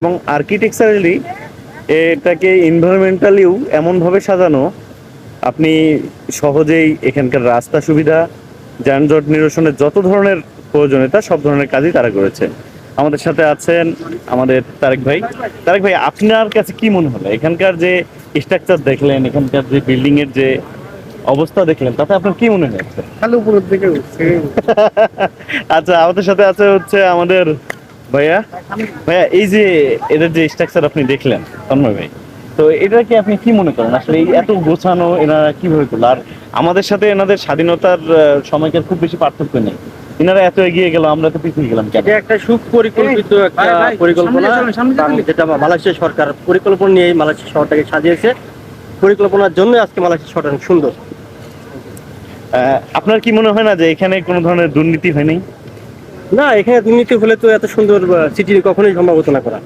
এবং আর্কিটেকচারালি এটাকে এনভায়রনমেন্টালিও এমনভাবে সাজানো, আপনি সহজেই এখানকার রাস্তা সুবিধা, যানজট নিরসনের যত ধরনের প্রয়োজনীয়তা সব ধরনের কাজই তারা করেছে। আমাদের সাথে আছেন আমাদের তারেক ভাই। তারেক ভাই, আপনার কাছে কি মনে হলো এখানকার যে স্ট্রাকচার দেখলেন, এখানকার যে বিল্ডিং এর যে অবস্থা দেখলেন, তাতে আপনার কি মনে হয়েছে? খালি উপরের দিকে উঠছে। আচ্ছা, আমাদের সাথে আছে হচ্ছে আমাদের ভাইয়া। ভাইয়া, এই যে এদের যে স্ট্রাকচার আপনি দেখলেন তন্ময় ভাই, তো এটাকে আপনি কি মনে করেন আসলে এই এত গোছানো এনারা কিভাবে করলো? আর আমাদের সাথে এনাদের স্বাধীনতার সময়কার খুব বেশি পার্থক্য নেই, এনারা এত এগিয়ে গেল, আমরা তো পিছিয়ে গেলাম কেন? এটা একটা সুপরিকল্পিত একটা পরিকল্পনা, যেটা মালয়েশিয়া সরকার পরিকল্পনা নিয়ে মালয়েশিয়া শহরটাকে সাজিয়েছে। পরিকল্পনার জন্য আজকে মালয়েশিয়া শহরটা অনেক সুন্দর। আপনার কি মনে হয় না যে এখানে কোনো ধরনের দুর্নীতি হয়নি? না, এখানে দুর্নীতি হলে তো এত সুন্দর সিটি কখনোই সম্ভব হতো না করা।